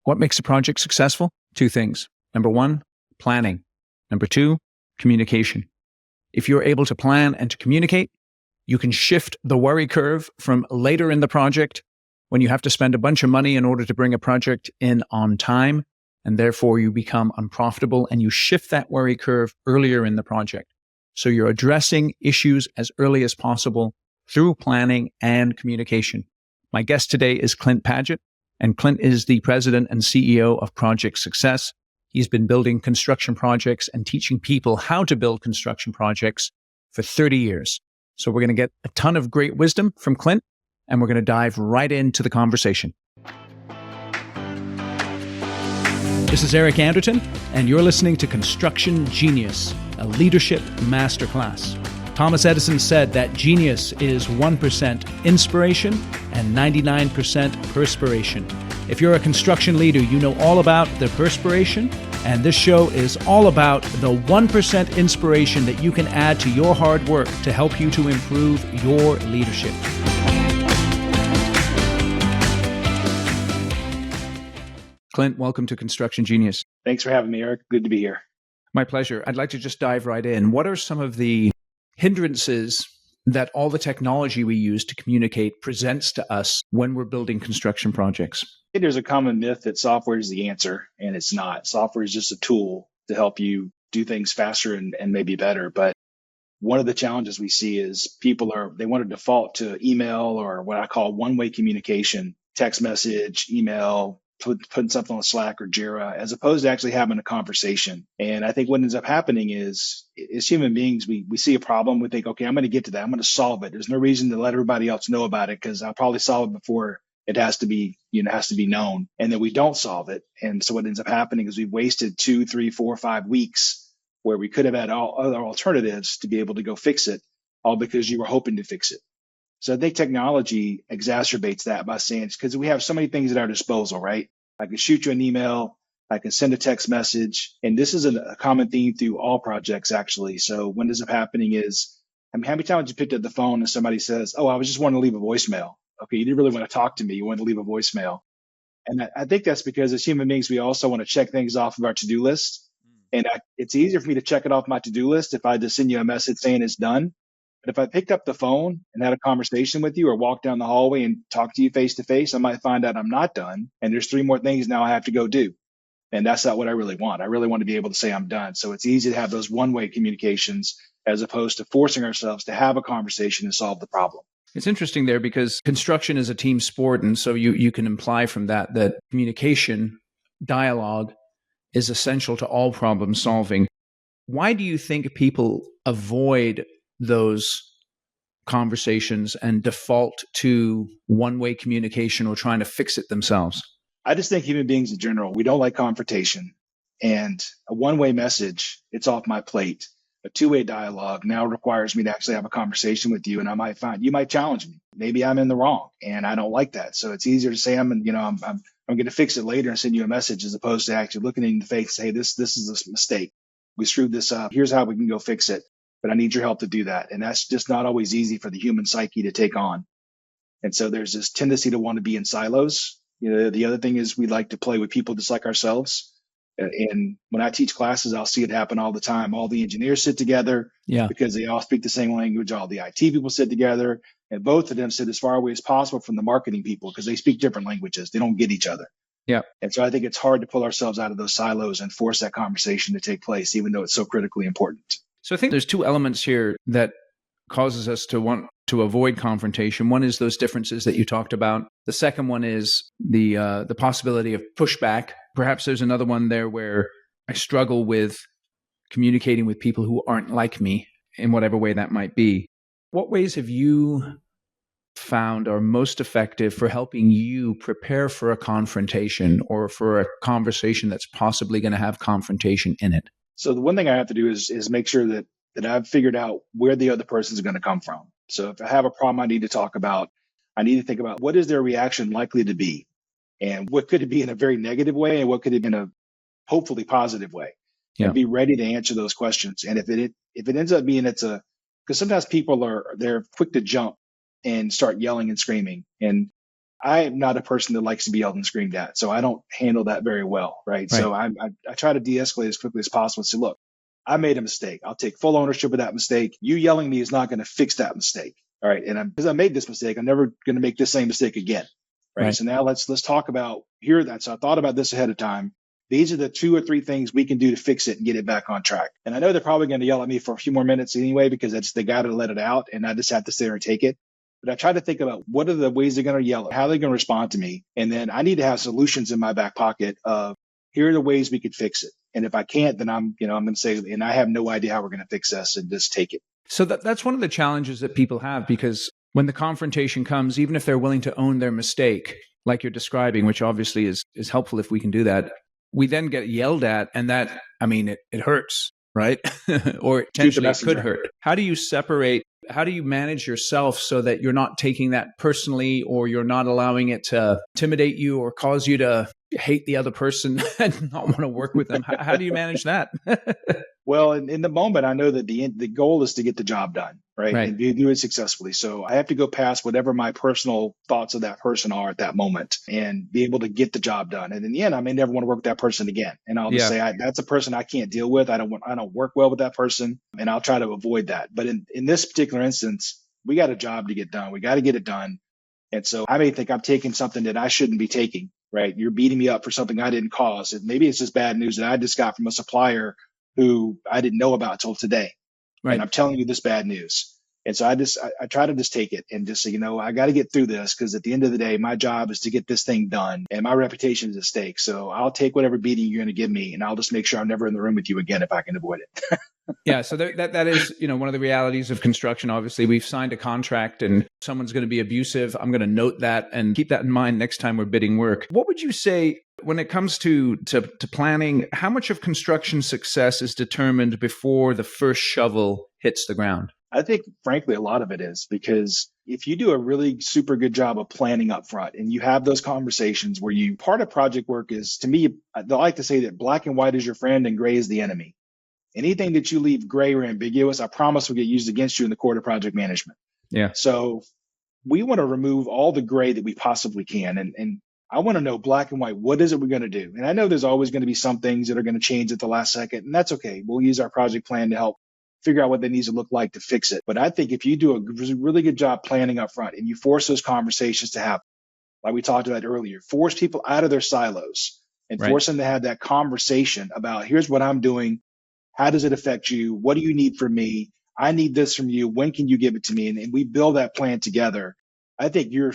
What makes a project successful? Two things. Number one, planning. Number two, communication. If you're able to plan and to communicate, you can shift the worry curve from later in the project when you have to spend a bunch of money in order to bring a project in on time, and therefore you become unprofitable, and you shift that worry curve earlier in the project. So you're addressing issues as early as possible through planning and communication. My guest today is Clint Padgett, and Clint is the president and CEO of Project Success. He's been building construction projects and teaching people how to build construction projects for 30 years. So we're going to get a ton of great wisdom from Clint, and we're going to dive right into the conversation. This is Eric Anderton, and you're listening to Construction Genius, a leadership masterclass. Thomas Edison said that genius is 1% inspiration and 99% perspiration. If you're a construction leader, you know all about the perspiration, and this show is all about the 1% inspiration that you can add to your hard work to help you to improve your leadership. Clint, welcome to Construction Genius. Thanks for having me, Eric. Good to be here. My pleasure. I'd like to just dive right in. What are some of the hindrances that all the technology we use to communicate presents to us when we're building construction projects? There's a common myth that software is the answer, and it's not. Software is just a tool to help you do things faster and maybe better. But one of the challenges we see is they want to default to email, or what I call one-way communication, text message, email, putting something on Slack or Jira, as opposed to actually having a conversation. And I think what ends up happening is, as human beings, we see a problem. We think, okay, I'm going to get to that. I'm going to solve it. There's no reason to let everybody else know about it because I'll probably solve it before it has to be known. And then we don't solve it. And so what ends up happening is we've wasted 2, 3, 4, 5 weeks where we could have had all other alternatives to be able to go fix it, all because you were hoping to fix it. So I think technology exacerbates that by saying, because we have so many things at our disposal, right? I can shoot you an email, I can send a text message, and this is a common theme through all projects, actually. So what ends up happening is, how many times you picked up the phone and somebody says, oh, I was just wanting to leave a voicemail. Okay, you didn't really want to talk to me, you wanted to leave a voicemail. And I think that's because as human beings, we also want to check things off of our to-do list. And it's easier for me to check it off my to-do list if I just send you a message saying it's done. But if I picked up the phone and had a conversation with you or walked down the hallway and talked to you face to face, I might find out I'm not done. And there's 3 more things now I have to go do. And that's not what I really want. I really want to be able to say I'm done. So it's easy to have those one-way communications as opposed to forcing ourselves to have a conversation and solve the problem. It's interesting there because construction is a team sport. And so you can imply from that communication, dialogue is essential to all problem solving. Why do you think people avoid those conversations and default to one-way communication or trying to fix it themselves? I just think human beings in general, we don't like confrontation. And a one-way message, it's off my plate. A two-way dialogue now requires me to actually have a conversation with you, and you might challenge me. Maybe I'm in the wrong, and I don't like that. So it's easier to say I'm going to fix it later and send you a message, as opposed to actually looking in the face and say, this is a mistake. We screwed this up. Here's how we can go fix it. But I need your help to do that. And that's just not always easy for the human psyche to take on. And so there's this tendency to want to be in silos. The other thing is we like to play with people just like ourselves. And when I teach classes, I'll see it happen all the time. All the engineers sit together because they all speak the same language. All the IT people sit together, and both of them sit as far away as possible from the marketing people because they speak different languages. They don't get each other. Yeah. And so I think it's hard to pull ourselves out of those silos and force that conversation to take place, even though it's so critically important. So I think there's 2 elements here that causes us to want to avoid confrontation. One is those differences that you talked about. The second one is the possibility of pushback. Perhaps there's another one there where I struggle with communicating with people who aren't like me in whatever way that might be. What ways have you found are most effective for helping you prepare for a confrontation or for a conversation that's possibly going to have confrontation in it? So the one thing I have to do is make sure that I've figured out where the other person is going to come from. So if I have a problem I need to talk about, I need to think about what is their reaction likely to be, and what could it be in a very negative way, and what could it be in a hopefully positive way, and be ready to answer those questions. And if it ends up being because sometimes people they're quick to jump and start yelling and screaming, and I am not a person that likes to be yelled and screamed at. So I don't handle that very well. Right. Right. So I try to de-escalate as quickly as possible and say, look, I made a mistake. I'll take full ownership of that mistake. You yelling at me is not going to fix that mistake. All right. And because I made this mistake, I'm never going to make the same mistake again. Right. So now let's talk about that. So I thought about this ahead of time. These are the 2 or 3 things we can do to fix it and get it back on track. And I know they're probably going to yell at me for a few more minutes anyway, because they got to let it out and I just have to sit there and take it. But I try to think about what are the ways they're going to yell, how they're going to respond to me. And then I need to have solutions in my back pocket of here are the ways we could fix it. And if I can't, then I'm going to say, and I have no idea how we're going to fix this, and just take it. So that's one of the challenges that people have, because when the confrontation comes, even if they're willing to own their mistake, like you're describing, which obviously is helpful if we can do that, we then get yelled at, and that, I mean, it hurts, right? Or potentially it could hurt. How do you manage yourself so that you're not taking that personally, or you're not allowing it to intimidate you or cause you to hate the other person and not want to work with them? How do you manage that? Well, in the moment, I know that the goal is to get the job done, right? And do it successfully. So I have to go past whatever my personal thoughts of that person are at that moment and be able to get the job done. And in the end, I may never want to work with that person again. And I'll just say, that's a person I can't deal with. I don't work well with that person, and I'll try to avoid that. But in this particular instance, we got a job to get done. We got to get it done. And so I may think I'm taking something that I shouldn't be taking, right? You're beating me up for something I didn't cause. Maybe it's just bad news that I just got from a supplier who I didn't know about till today. Right. And I'm telling you this bad news. And so I try to just take it and just say, I got to get through this, because at the end of the day, my job is to get this thing done and my reputation is at stake. So I'll take whatever beating you're going to give me, and I'll just make sure I'm never in the room with you again if I can avoid it. Yeah. So that is, one of the realities of construction. Obviously, we've signed a contract and someone's going to be abusive. I'm going to note that and keep that in mind next time we're bidding work. What would you say when it comes to planning? How much of construction success is determined before the first shovel hits the ground? I think, frankly, a lot of it is, because if you do a really super good job of planning up front and you have those conversations where part of project work is, to me, I like to say that black and white is your friend and gray is the enemy. Anything that you leave gray or ambiguous, I promise will get used against you in the court of project management. Yeah. So we want to remove all the gray that we possibly can. And I want to know black and white, what is it we're going to do? And I know there's always going to be some things that are going to change at the last second, and that's okay. We'll use our project plan to help figure out what that needs to look like to fix it. But I think if you do a really good job planning up front and you force those conversations to happen, like we talked about earlier, force people out of their silos and force them to have that conversation about, here's what I'm doing. How does it affect you? What do you need from me? I need this from you. When can you give it to me? And we build that plan together. I think you're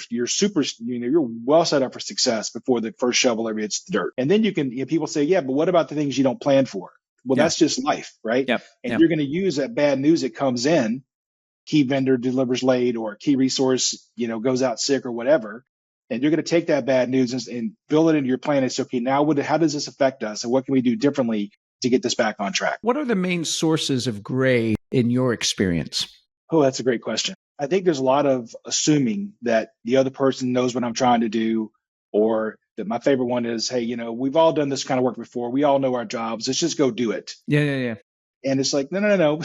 well set up for success before the first shovel ever hits the dirt. And then people say, yeah, but what about the things you don't plan for? Well, that's just life, right? Yep. And you're going to use that bad news that comes in, key vendor delivers late, or key resource, goes out sick or whatever. And you're going to take that bad news and build it into your plan and say, okay, now how does this affect us? And what can we do differently to get this back on track? What are the main sources of gray in your experience? Oh, that's a great question. I think there's a lot of assuming that the other person knows what I'm trying to do, or that my favorite one is, hey, we've all done this kind of work before. We all know our jobs. Let's just go do it. Yeah. And it's like, no.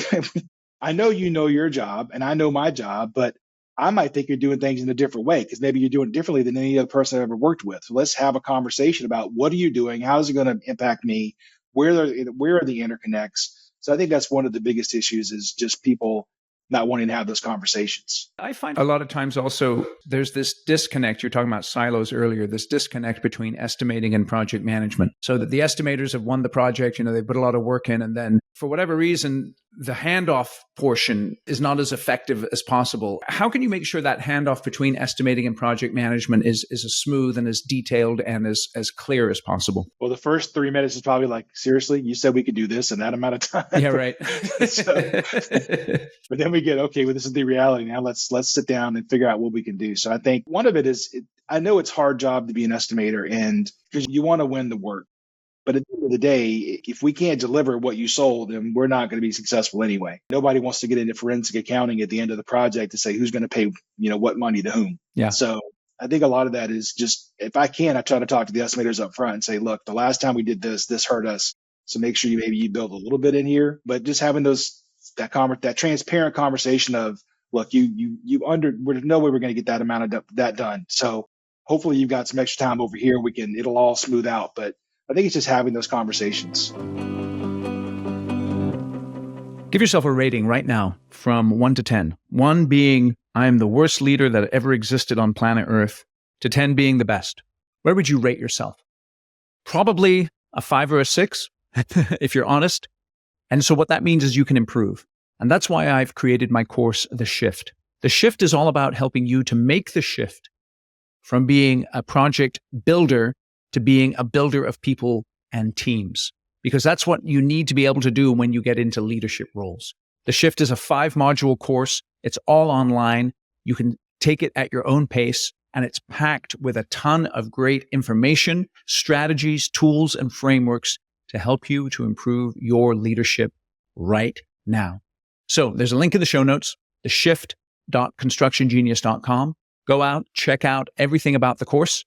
I know you know your job and I know my job, but I might think you're doing things in a different way, because maybe you're doing it differently than any other person I've ever worked with. So let's have a conversation about, what are you doing? How is it going to impact me? Where are the interconnects? So I think that's one of the biggest issues, is just people not wanting to have those conversations. I find a lot of times also there's this disconnect. You're talking about silos earlier, this disconnect between estimating and project management. So that the estimators have won the project, they put a lot of work in, and then for whatever reason, the handoff portion is not as effective as possible. How can you make sure that handoff between estimating and project management is as smooth and as detailed and as clear as possible? Well, the first 3 minutes is probably like, seriously, you said we could do this in that amount of time? Yeah, right. But then we get, okay, well, this is the reality. Now let's sit down and figure out what we can do. So I think one of it is, I know it's a hard job to be an estimator, and because you want to win the work. But at the end of the day, if we can't deliver what you sold, then we're not going to be successful anyway. Nobody wants to get into forensic accounting at the end of the project to say who's going to pay, what money to whom. Yeah. So I think a lot of that is just, if I can, I try to talk to the estimators up front and say, look, the last time we did this hurt us. So make sure you build a little bit in here, but just having that transparent conversation of, look, there's no way we're going to get that amount of that done. So hopefully you've got some extra time over here. It'll all smooth out. But I think it's just having those conversations. Give yourself a rating right now from 1 to 10. 1 being, I am the worst leader that ever existed on planet Earth, to 10 being the best. Where would you rate yourself? Probably a 5 or a 6, if you're honest. And so what that means is you can improve. And that's why I've created my course, The Shift. The Shift is all about helping you to make the shift from being a project builder to being a builder of people and teams, because that's what you need to be able to do when you get into leadership roles. The Shift is a 5-module course. It's all online. You can take it at your own pace, and it's packed with a ton of great information, strategies, tools, and frameworks to help you to improve your leadership right now. So there's a link in the show notes, theshift.constructiongenius.com. Go out, check out everything about the course,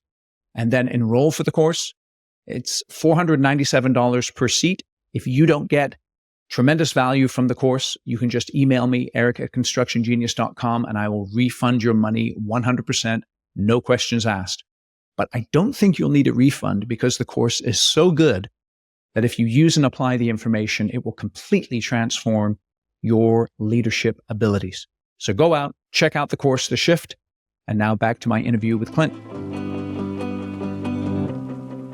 and then enroll for the course. It's $497 per seat. If you don't get tremendous value from the course, you can just email me, eric@constructiongenius.com, and I will refund your money 100%, no questions asked. But I don't think you'll need a refund because the course is so good that if you use and apply the information, it will completely transform your leadership abilities. So go out, check out the course, The Shift, and now back to my interview with Clint.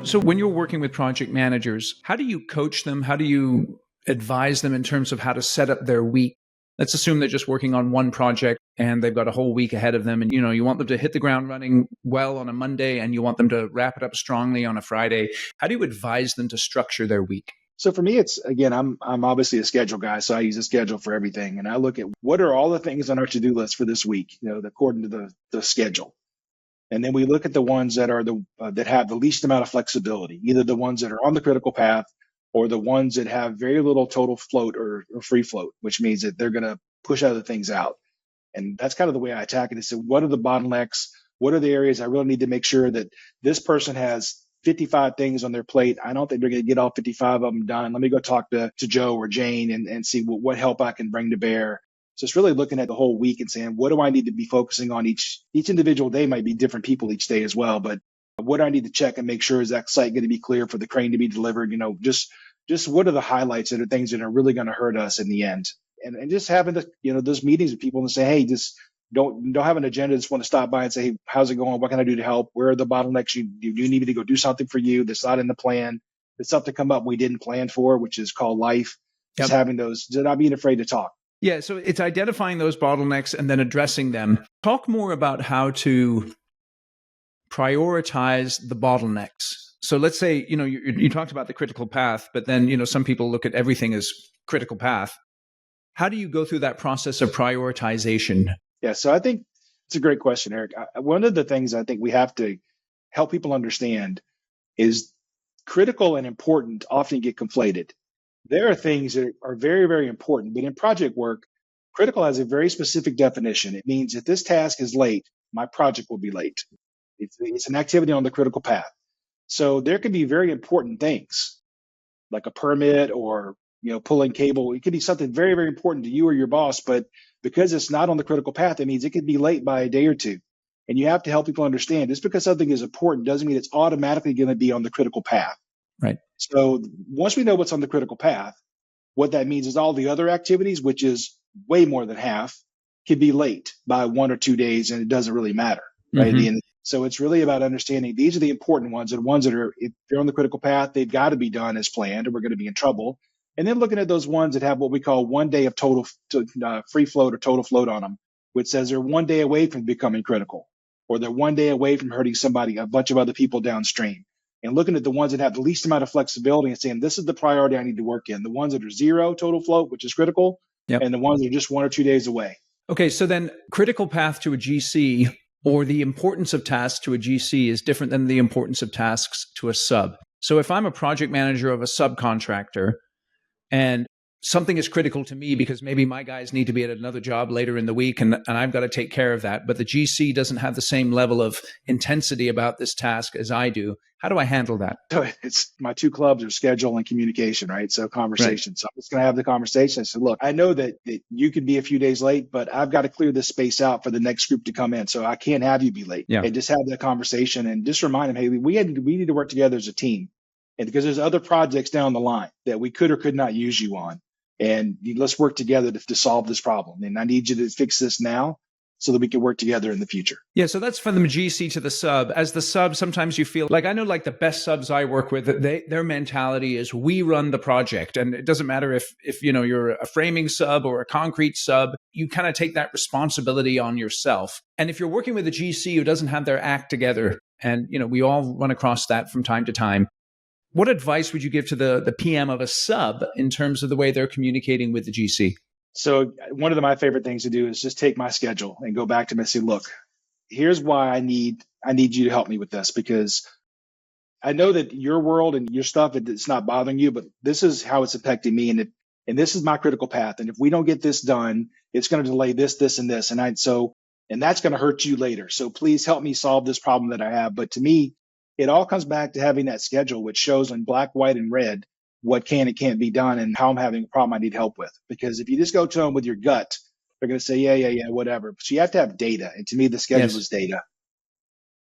So when you're working with project managers, how do you coach them? How do you advise them in terms of how to set up their week? Let's assume they're just working on one project and they've got a whole week ahead of them. And, you want them to hit the ground running well on a Monday and you want them to wrap it up strongly on a Friday. How do you advise them to structure their week? So for me, it's, again, I'm obviously a schedule guy, so I use a schedule for everything. And I look at what are all the things on our to-do list for this week, according to the schedule. And then we look at the ones that are that have the least amount of flexibility, either the ones that are on the critical path or the ones that have very little total float or free float, which means that they're going to push other things out. And that's kind of the way I attack it. Is, what are the bottlenecks? What are the areas I really need to make sure that this person has 55 things on their plate? I don't think they're going to get all 55 of them done. Let me go talk to Joe or Jane and see what help I can bring to bear. So it's really looking at the whole week and saying, what do I need to be focusing on each individual day? Might be different people each day as well, but what do I need to check and make sure, is that site going to be clear for the crane to be delivered? Just what are the highlights that are things that are really going to hurt us in the end? And just having those meetings with people and say, hey, just don't have an agenda. Just want to stop by and say, hey, how's it going? What can I do to help? Where are the bottlenecks? You need me to go do something for you that's not in the plan. There's something come up we didn't plan for, which is called life. Just having those, not being afraid to talk. Yeah, so it's identifying those bottlenecks and then addressing them. Talk more about how to prioritize the bottlenecks. So let's say, you talked about the critical path, but then, some people look at everything as critical path. How do you go through that process of prioritization? Yeah, so I think it's a great question, Eric. One of the things I think we have to help people understand is critical and important often get conflated. There are things that are very, very important, but in project work, critical has a very specific definition. It means if this task is late, my project will be late. It's an activity on the critical path. So there can be very important things like a permit or pulling cable. It could be something very, very important to you or your boss, but because it's not on the critical path, it means it could be late by a day or two. And you have to help people understand, just because something is important doesn't mean it's automatically going to be on the critical path. Right. So once we know what's on the critical path, what that means is all the other activities, which is way more than half, could be late by 1 or 2 days, and it doesn't really matter. Right. Mm-hmm. So it's really about understanding these are the important ones, and ones that are, if they're on the critical path, they've got to be done as planned, or we're going to be in trouble. And then looking at those ones that have what we call 1 day of total free float or total float on them, which says they're 1 day away from becoming critical, or they're 1 day away from hurting a bunch of other people downstream. And looking at the ones that have the least amount of flexibility and saying, this is the priority I need to work in. The ones that are 0 total float, which is critical, and the ones that are just 1 or 2 days away. Okay, so then critical path to a GC, or the importance of tasks to a GC, is different than the importance of tasks to a sub. So if I'm a project manager of a subcontractor and something is critical to me because maybe my guys need to be at another job later in the week and I've got to take care of that. But the GC doesn't have the same level of intensity about this task as I do. How do I handle that? So it's my two clubs are schedule and communication, right? So conversation. Right. So I'm just going to have the conversation. I said, look, I know that you can be a few days late, but I've got to clear this space out for the next group to come in. So I can't have you be late. Yeah. And just have that conversation and just remind them, hey, we need to work together as a team. And because there's other projects down the line that we could or could not use you on. And let's work together to solve this problem. And I need you to fix this now so that we can work together in the future. Yeah, so that's from the GC to the sub. As the sub, sometimes you feel like, I know like the best subs I work with, their mentality is we run the project. And it doesn't matter if you're a framing sub or a concrete sub, you kind of take that responsibility on yourself. And if you're working with a GC who doesn't have their act together, and we all run across that from time to time, what advice would you give to the PM of a sub in terms of the way they're communicating with the GC? So one of my favorite things to do is just take my schedule and go back to them and say, look, here's why I need you to help me with this, because I know that your world and your stuff, it's not bothering you, but this is how it's affecting me. And this is my critical path. And if we don't get this done, it's going to delay this, this, and this. And that's going to hurt you later. So please help me solve this problem that I have. But to me, it all comes back to having that schedule, which shows in black, white, and red what can and can't be done and how I'm having a problem I need help with. Because if you just go to them with your gut, they're going to say, yeah, whatever. So you have to have data. And to me, the schedule is data.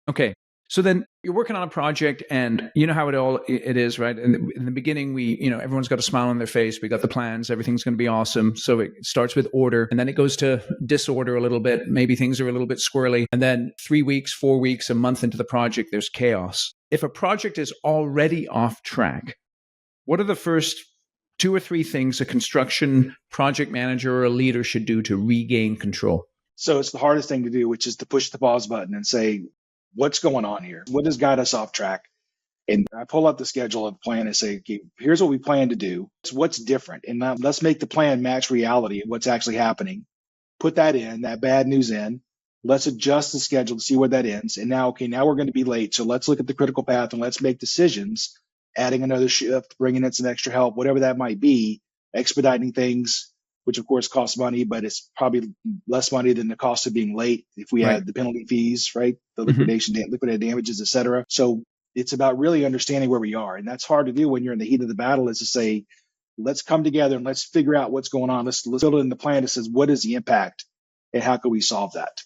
Okay. So then you're working on a project and you know how it is, right? In the beginning, everyone's got a smile on their face. We got the plans. Everything's going to be awesome. So it starts with order and then it goes to disorder a little bit. Maybe things are a little bit squirrely. And then 3 weeks, 4 weeks, a month into the project, there's chaos. If a project is already off track, what are the first 2 or 3 things a construction project manager or a leader should do to regain control? So it's the hardest thing to do, which is to push the pause button and say, what's going on here? What has got us off track? And I pull up the schedule of the plan and say, okay, here's what we plan to do. It's what's different. And now let's make the plan match reality of what's actually happening. Put that bad news in. Let's adjust the schedule to see where that ends. And now we're going to be late. So let's look at the critical path and let's make decisions, adding another shift, bringing in some extra help, whatever that might be, expediting things, which of course costs money, but it's probably less money than the cost of being late if we add the penalty fees, right? The liquidated damages, et cetera. So it's about really understanding where we are. And that's hard to do when you're in the heat of the battle, is to say, let's come together and let's figure out what's going on. Let's build it in the plan that says, what is the impact and how can we solve that?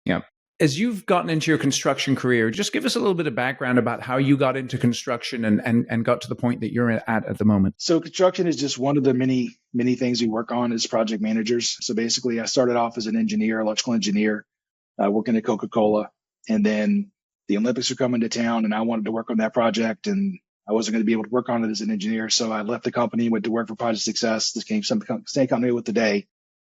Yeah. As you've gotten into your construction career, just give us a little bit of background about how you got into construction and got to the point that you're at the moment. So construction is just one of the many, many things we work on as project managers. So basically, I started off as an engineer, electrical engineer, working at Coca-Cola. And then the Olympics were coming to town and I wanted to work on that project. And I wasn't going to be able to work on it as an engineer. So I left the company, went to work for Project Success. This came same company with today.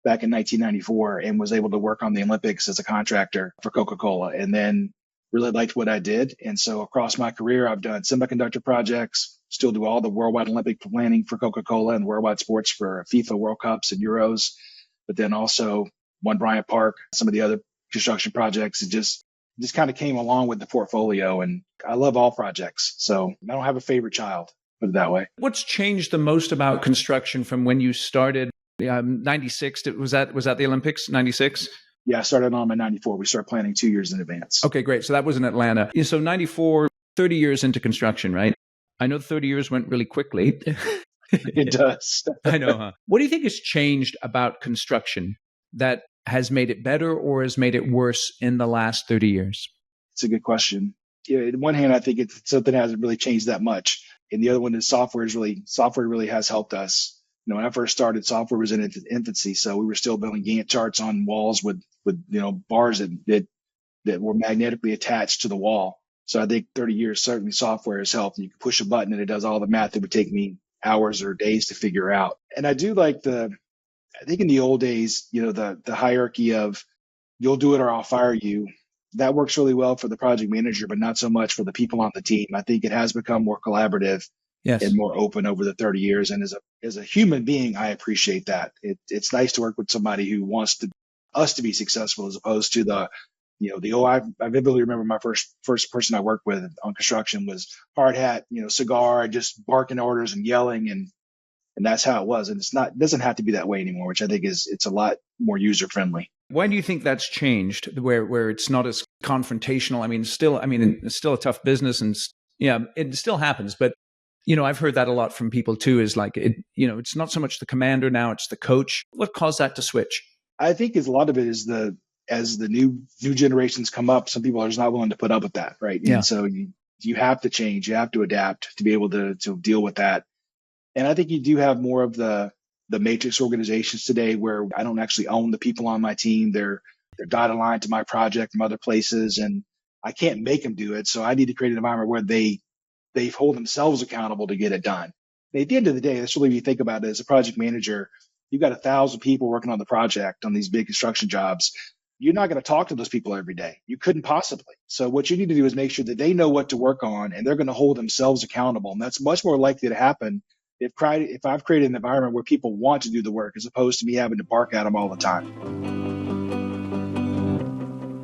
Back in 1994, and was able to work on the Olympics as a contractor for Coca-Cola, and then really liked what I did. And so across my career, I've done semiconductor projects, still do all the worldwide Olympic planning for Coca-Cola and worldwide sports for FIFA World Cups and Euros, but then also One Bryant Park, some of the other construction projects. It just kind of came along with the portfolio, and I love all projects. So I don't have a favorite child, put it that way. What's changed the most about construction from when you started? 96, was that the Olympics, 96? Yeah, I started on in 94. We started planning 2 years in advance. Okay, great. So that was in Atlanta. So 94, 30 years into construction, right? I know 30 years went really quickly. It does. I know, huh? What do you think has changed about construction that has made it better or has made it worse in the last 30 years? It's a good question. On one hand, I think it's something that hasn't really changed that much. And the other one is software really has helped us. When I first started, software was in its infancy, so we were still building Gantt charts on walls with bars that were magnetically attached to the wall. So I think 30 years, certainly software has helped. You can push a button and it does all the math that would take me hours or days to figure out. And I do like I think in the old days, the hierarchy of you'll do it or I'll fire you. That works really well for the project manager, but not so much for the people on the team. I think it has become more collaborative. Yes. And more open over the 30 years. And as a human being, I appreciate that. It's nice to work with somebody who wants us to be successful, as opposed to I vividly remember my first person I worked with on construction was hard hat, cigar, just barking orders and yelling. And And that's how it was. And it doesn't have to be that way anymore, which I think it's a lot more user friendly. Why do you think that's changed where it's not as confrontational? It's still a tough business and yeah, it still happens. But, I've heard that a lot from people too, is like, it's not so much the commander now, it's the coach. What caused that to switch? I think a lot of it is as the new generations come up, some people are just not willing to put up with that. Right. Yeah. And so you have to change, you have to adapt to be able to deal with that. And I think you do have more of the matrix organizations today where I don't actually own the people on my team. They're dotted line to my project from other places, and I can't make them do it. So I need to create an environment where they hold themselves accountable to get it done. And at the end of the day, that's really, if you think about it, as a project manager, you've got 1,000 people working on the project on these big construction jobs. You're not going to talk to those people every day. You couldn't possibly. So what you need to do is make sure that they know what to work on and they're going to hold themselves accountable. And that's much more likely to happen if I've created an environment where people want to do the work as opposed to me having to bark at them all the time.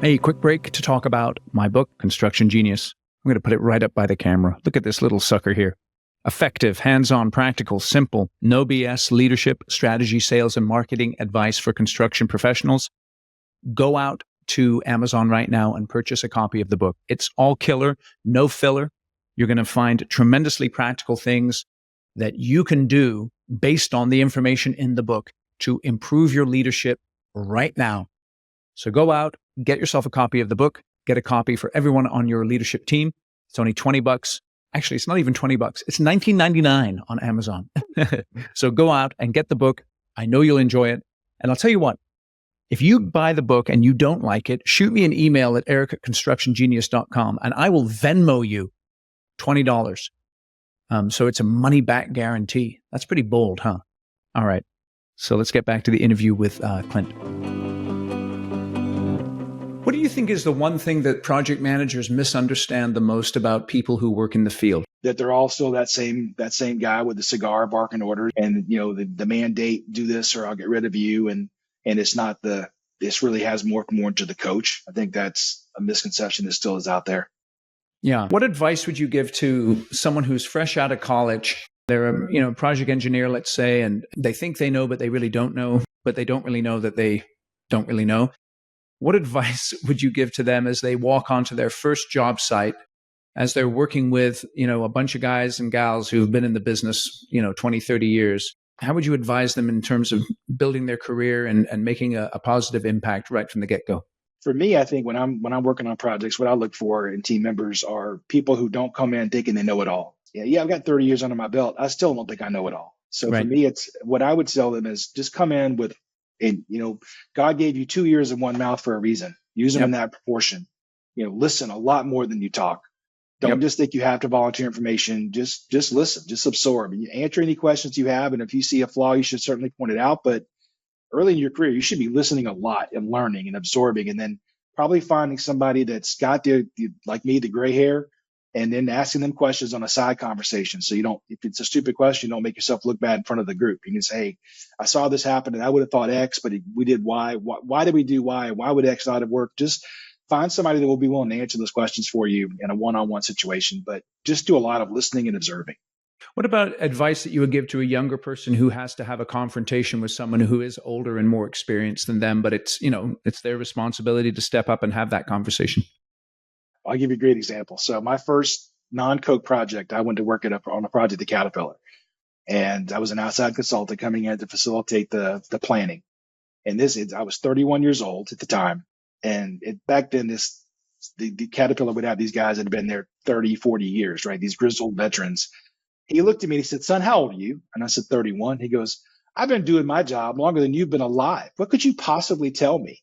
Hey, quick break to talk about my book, Construction Genius. I'm going to put it right up by the camera. Look at this little sucker here. Effective, hands-on, practical, simple, no BS leadership, strategy, sales, and marketing advice for construction professionals. Go out to Amazon right now and purchase a copy of the book. It's all killer, no filler. You're going to find tremendously practical things that you can do based on the information in the book to improve your leadership right now. So go out, get yourself a copy of the book, get a copy for everyone on your leadership team. It's only $20. Actually, it's not even $20. It's $19.99 on Amazon. So go out and get the book. I know you'll enjoy it. And I'll tell you what, if you buy the book and you don't like it, shoot me an email at eric@constructiongenius.com and I will Venmo you $20. So it's a money back guarantee. That's pretty bold, huh? All right. So let's get back to the interview with Clint. What do you think is the one thing that project managers misunderstand the most about people who work in the field? That they're all still that same guy with the cigar barking orders and, the mandate, do this or I'll get rid of you. And it's not this really has more to the coach. I think that's a misconception that still is out there. Yeah. What advice would you give to someone who's fresh out of college? They're a project engineer, let's say, and they think they know, but they really don't know, but they don't really know that they don't really know. What advice would you give to them as they walk onto their first job site, as they're working with, a bunch of guys and gals who've been in the business, 20, 30 years? How would you advise them in terms of building their career and making a positive impact right from the get-go? For me, I think when I'm working on projects, what I look for in team members are people who don't come in thinking they know it all. Yeah, I've got 30 years under my belt. I still don't think I know it all. So right. For me, it's what I would tell them is just come in with, God gave you 2 ears and one mouth for a reason. Use them in that proportion. Listen a lot more than you talk. Don't just think you have to volunteer information. Just listen, just absorb. And you answer any questions you have. And if you see a flaw, you should certainly point it out. But early in your career, you should be listening a lot and learning and absorbing, and then probably finding somebody that's got like me, the gray hair, and then asking them questions on a side conversation. So if it's a stupid question, don't make yourself look bad in front of the group. You can say, hey, I saw this happen and I would have thought X, but we did Y. Why did we do Y? Why would X not have worked? Just find somebody that will be willing to answer those questions for you in a one-on-one situation, but just do a lot of listening and observing. What about advice that you would give to a younger person who has to have a confrontation with someone who is older and more experienced than them, but it's their responsibility to step up and have that conversation? I'll give you a great example. So my first non-Coke project, I went to work on a project at Caterpillar, and I was an outside consultant coming in to facilitate the planning. And I was 31 years old at the time. And back then, the Caterpillar would have these guys that had been there 30, 40 years, right? These grizzled veterans. He looked at me and he said, son, how old are you? And I said, 31. He goes, I've been doing my job longer than you've been alive. What could you possibly tell me?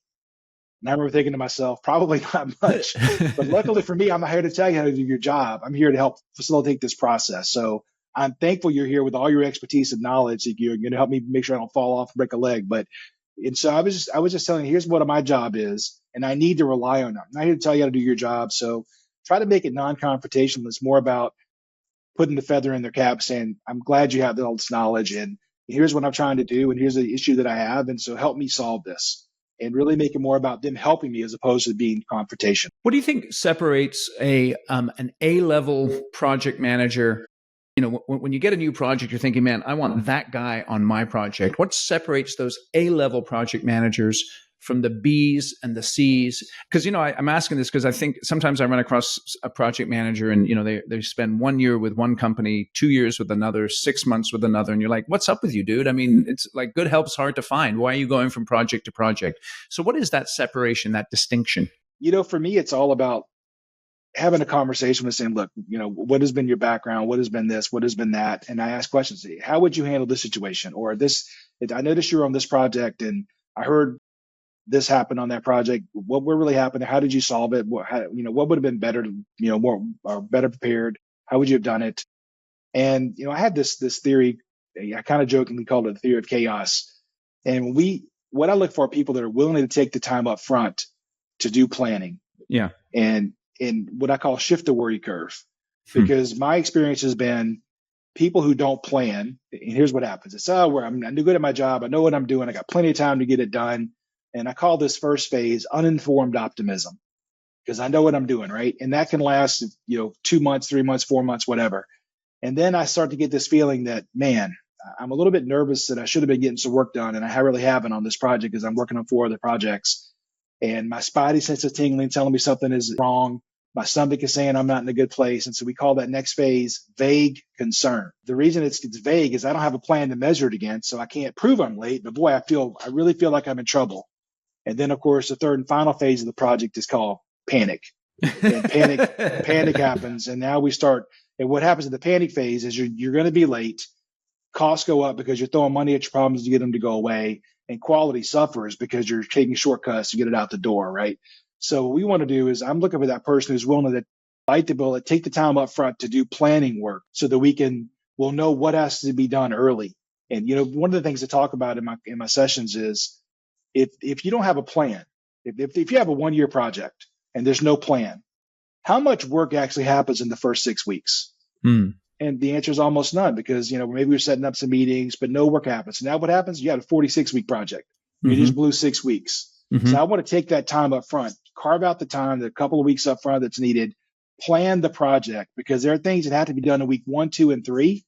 And I remember thinking to myself, probably not much. But luckily for me, I'm not here to tell you how to do your job. I'm here to help facilitate this process. So I'm thankful you're here with all your expertise and knowledge that you're going to help me make sure I don't fall off and break a leg. And so I was just telling you, here's what my job is, and I need to rely on them. I'm not here to tell you how to do your job. So try to make it non-confrontational. It's more about putting the feather in their cap, saying, I'm glad you have all this knowledge, and here's what I'm trying to do, and here's the issue that I have, and so help me solve this. And really make it more about them helping me as opposed to being confrontation. What do you think separates an A-level project manager when you get a new project, you're thinking, man, I want that guy on my project. What separates those A-level project managers from the B's and the C's? Because, I'm asking this because I think sometimes I run across a project manager and, they spend 1 year with one company, 2 years with another, 6 months with another. And you're like, what's up with you, dude? I mean, it's like good help's hard to find. Why are you going from project to project? So what is that separation, that distinction? For me, it's all about having a conversation with saying, look, what has been your background? What has been this? What has been that? And I ask questions. How would you handle this situation? Or this, I noticed you were on this project and I heard this happened on that project. What really happened? How did you solve it? What would have been better, more or better prepared? How would you have done it? And, I had this theory, I kind of jokingly called it the theory of chaos. And what I look for are people that are willing to take the time up front to do planning. Yeah. And what I call shift the worry curve, because my experience has been people who don't plan. And here's what happens. It's, I'm good at my job. I know what I'm doing. I got plenty of time to get it done. And I call this first phase uninformed optimism, because I know what I'm doing. Right. And that can last, 2 months, 3 months, 4 months, whatever. And then I start to get this feeling that, man, I'm a little bit nervous that I should have been getting some work done. And I really haven't on this project because I'm working on 4 other projects. And my spidey sense is tingling, telling me something is wrong. My stomach is saying I'm not in a good place. And so we call that next phase vague concern. The reason it's vague is I don't have a plan to measure it against. So I can't prove I'm late, but boy, I really feel like I'm in trouble. And then of course, the third and final phase of the project is called panic. And panic happens. And now we start. And what happens in the panic phase is you're going to be late. Costs go up because you're throwing money at your problems to get them to go away. And quality suffers because you're taking shortcuts to get it out the door, right? So what we want to do is I'm looking for that person who's willing to bite the bullet, take the time up front to do planning work so that we'll know what has to be done early. And, one of the things to talk about in my sessions is if you don't have a plan, if you have a 1-year project and there's no plan, how much work actually happens in the first 6 weeks? And the answer is almost none, because, maybe we're setting up some meetings, but no work happens. Now what happens? You got a 46-week project. You just blew 6 weeks. So I want to take that time up front, carve out the time, the couple of weeks up front that's needed, plan the project, because there are things that have to be done in week 1, 2, and 3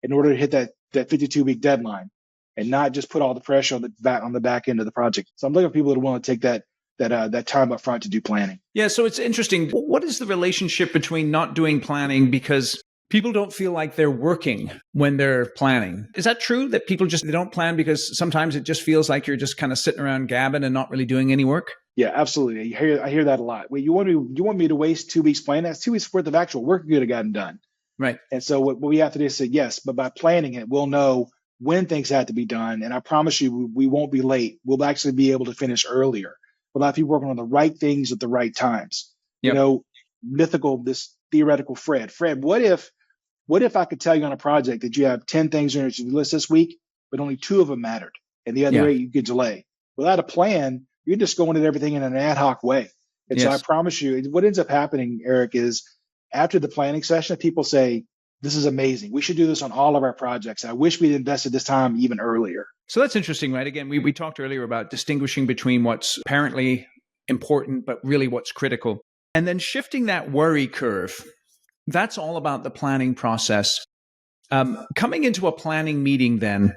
in order to hit that 52-week deadline, and not just put all the pressure on the back end of the project. So I'm looking for people that are willing to take that time up front to do planning. Yeah. So it's interesting. What is the relationship between not doing planning because people don't feel like they're working when they're planning? Is that true that people they don't plan because sometimes it just feels like you're just kind of sitting around gabbing and not really doing any work? Yeah, absolutely. I hear that a lot. Wait, you want me to waste 2 weeks planning? That's 2 weeks worth of actual work you could have gotten done. Right. And so what we have to do is say, yes, but by planning it, we'll know when things have to be done. And I promise you, we won't be late. We'll actually be able to finish earlier. We'll have to be working on the right things at the right times. Yep. This theoretical Fred, what if I could tell you on a project that you have 10 things on your to-do list this week, but only 2 of them mattered and the other 8 you could delay? Without a plan, you're just going at everything in an ad hoc way. And so I promise you, what ends up happening, Eric, is after the planning session, people say, this is amazing. We should do this on all of our projects. I wish we'd invested this time even earlier. So that's interesting, right? Again, we talked earlier about distinguishing between what's apparently important, but really what's critical. And then shifting that worry curve. That's all about the planning process. Coming into a planning meeting then,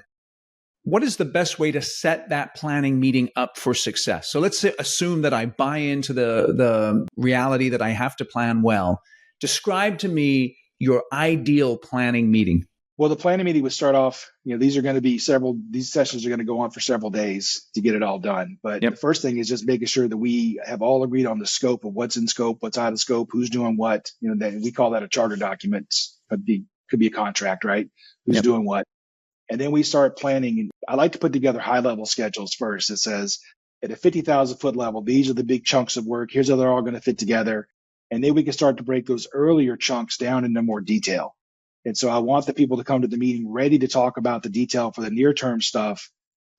what is the best way to set that planning meeting up for success? So let's assume that I buy into the reality that I have to plan well. Describe to me your ideal planning meeting. Well, the planning meeting would start off, these sessions are going to go on for several days to get it all done. But The first thing is just making sure that we have all agreed on the scope of what's in scope, what's out of scope, who's doing what. We call that a charter document. Could be a contract, right? Who's doing what. And then we start planning. I like to put together high-level schedules first. It says at a 50,000-foot level, these are the big chunks of work. Here's how they're all going to fit together. And then we can start to break those earlier chunks down into more detail. And so I want the people to come to the meeting ready to talk about the detail for the near-term stuff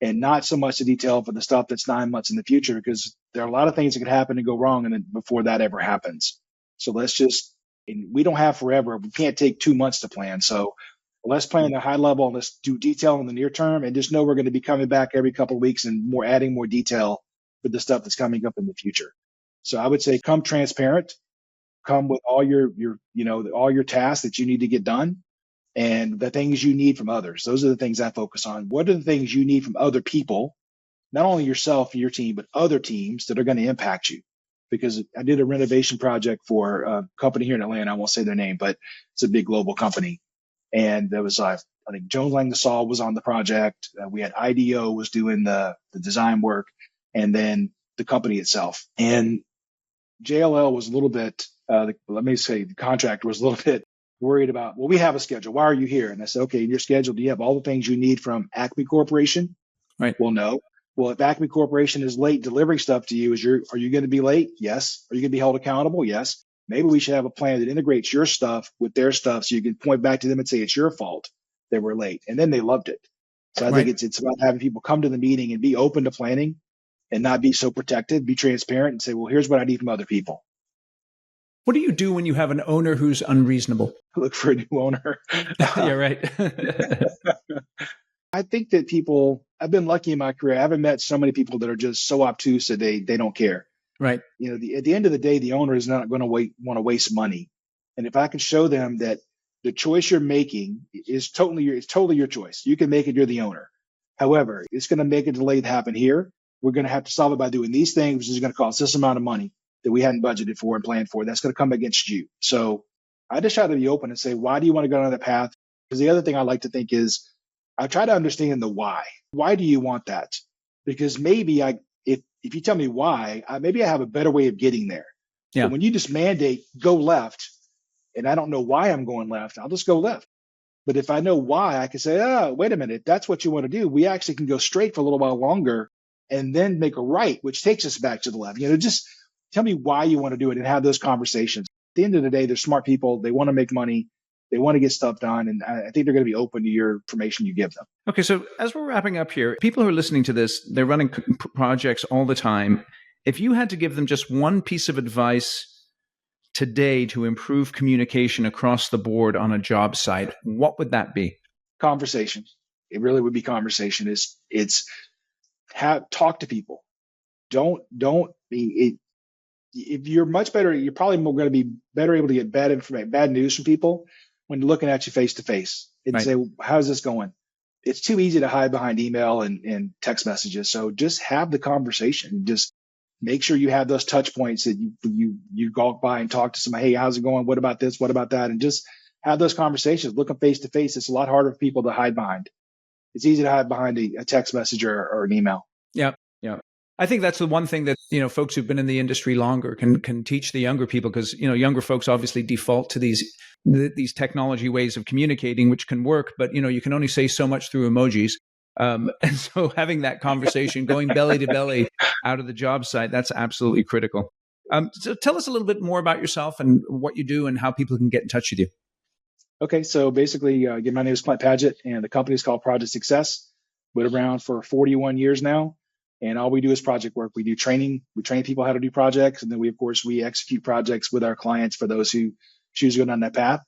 and not so much the detail for the stuff that's 9 months in the future, because there are a lot of things that could happen and go wrong before that ever happens. So we don't have forever. We can't take 2 months to plan. So let's plan the high level. Let's do detail in the near term, and just know we're going to be coming back every couple of weeks and adding more detail for the stuff that's coming up in the future. So I would say come transparent. Come with all your tasks that you need to get done, and the things you need from others. Those are the things I focus on. What are the things you need from other people, not only yourself and your team, but other teams that are going to impact you? Because I did a renovation project for a company here in Atlanta. I won't say their name, but it's a big global company. And there was, I think Jones Lang LaSalle was on the project. We had IDEO was doing the design work, and then the company itself. And JLL was a little bit, let me say the contractor was a little bit worried about, well, we have a schedule. Why are you here? And I said, okay, in your schedule, do you have all the things you need from Acme Corporation? Right. Well, no. Well, if Acme Corporation is late delivering stuff to you, are you going to be late? Yes. Are you going to be held accountable? Yes. Maybe we should have a plan that integrates your stuff with their stuff so you can point back to them and say it's your fault they were late. And then they loved it. So I think it's about having people come to the meeting and be open to planning and not be so protected, be transparent and say, well, here's what I need from other people. What do you do when you have an owner who's unreasonable? Look for a new owner. Yeah, right. I think that I've been lucky in my career. I haven't met so many people that are just so obtuse that they don't care. Right. At the end of the day, the owner is not going to want to waste money. And if I can show them that the choice you're making is totally your choice. You can make it, you're the owner. However, it's going to make a delay happen here. We're going to have to solve it by doing these things, which is going to cost this amount of money that we hadn't budgeted for and planned for. That's going to come against you. So I just try to be open and say, why do you want to go down that path? Because the other thing I like to think is I try to understand the why. Why do you want that? Because maybe if you tell me why, maybe I have a better way of getting there. Yeah. But when you just mandate go left, and I don't know why I'm going left, I'll just go left. But if I know why, I can say, wait a minute, if that's what you want to do, we actually can go straight for a little while longer and then make a right, which takes us back to the left. Just tell me why you want to do it and have those conversations. At the end of the day, they're smart people. They want to make money. They want to get stuff done. And I think they're going to be open to your information you give them. Okay. So as we're wrapping up here, people who are listening to this, they're running projects all the time. If you had to give them just one piece of advice today to improve communication across the board on a job site, what would that be? Conversation. It really would be conversation. Talk to people. If you're much better, you're probably going to be better able to get bad news from people when you're looking at you face to face and say, well, how's this going? It's too easy to hide behind email and text messages. So just have the conversation. Just make sure you have those touch points that you go by and talk to somebody. Hey, how's it going? What about this? What about that? And just have those conversations. Look them face to face. It's a lot harder for people to hide behind. It's easy to hide behind a text message or an email. Yeah. Yeah. I think that's the one thing that, folks who've been in the industry longer can teach the younger people, because, younger folks obviously default to these technology ways of communicating, which can work, but, you can only say so much through emojis. And so having that conversation, going belly to belly out of the job site, that's absolutely critical. So tell us a little bit more about yourself and what you do and how people can get in touch with you. Okay. So basically, again, my name is Clint Padgett and the company is called Project Success. Been around for 41 years now. And all we do is project work. We do training. We train people how to do projects. And then we execute projects with our clients for those who choose to go down that path.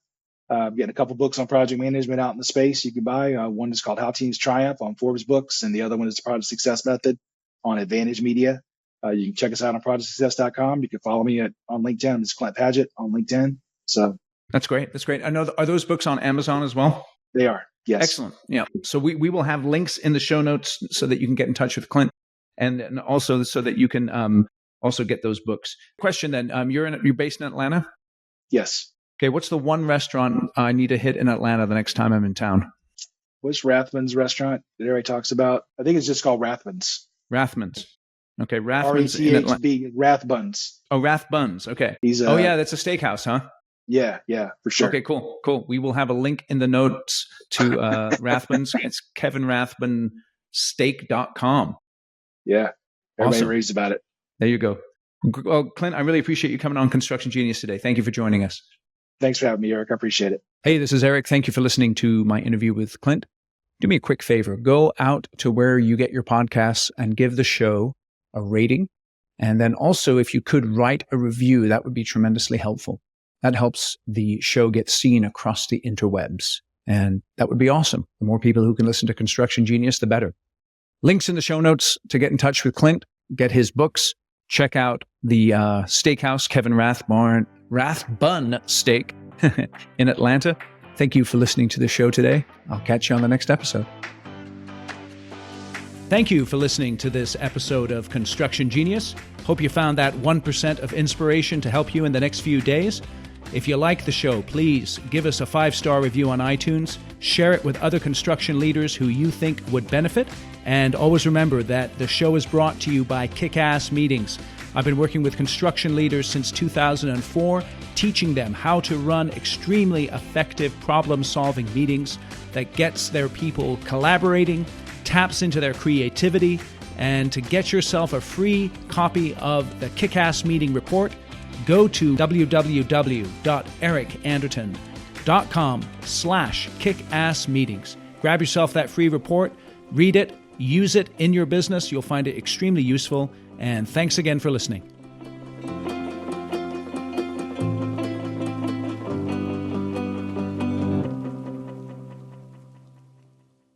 Getting a couple books on project management out in the space you can buy. One is called How Teams Triumph on Forbes Books. And the other one is the Project Success Method on Advantage Media. You can check us out on projectsuccess.com. You can follow me on LinkedIn. It's Clint Padgett on LinkedIn. So that's great. That's great. I know. Are those books on Amazon as well? They are. Yes. Excellent. Yeah. So we will have links in the show notes so that you can get in touch with Clint. And also so that you can also get those books. Question then, you're based in Atlanta? Yes. Okay, what's the one restaurant I need to hit in Atlanta the next time I'm in town? What's Rathman's restaurant that everybody talks about? I think it's just called Rathman's. Rathman's. Okay, Rathman's in Atlanta. Rathbuns. Oh, Rathbuns. Okay. Yeah, that's a steakhouse, huh? Yeah, for sure. Okay, cool. We will have a link in the notes to Rathbuns. It's kevinrathbunsteak.com. Yeah. Everybody Awesome. raves about it. There you go. Well, Clint, I really appreciate you coming on Construction Genius today. Thank you for joining us. Thanks for having me, Eric. I appreciate it. Hey, this is Eric. Thank you for listening to my interview with Clint. Do me a quick favor. Go out to where you get your podcasts and give the show a rating. And then also, if you could write a review, that would be tremendously helpful. That helps the show get seen across the interwebs. And that would be awesome. The more people who can listen to Construction Genius, the better. Links in the show notes to get in touch with Clint, get his books, check out the steakhouse, Kevin Rathbun Steak in Atlanta. Thank you for listening to the show today. I'll catch you on the next episode. Thank you for listening to this episode of Construction Genius. Hope you found that 1% of inspiration to help you in the next few days. If you like the show, please give us a 5-star review on iTunes, share it with other construction leaders who you think would benefit, and always remember that the show is brought to you by Kick-Ass Meetings. I've been working with construction leaders since 2004, teaching them how to run extremely effective problem-solving meetings that gets their people collaborating, taps into their creativity, and to get yourself a free copy of the Kick-Ass Meeting Report, go to www.ericanderton.com/kickassmeetings. Grab yourself that free report, read it, use it in your business. You'll find it extremely useful. And thanks again for listening.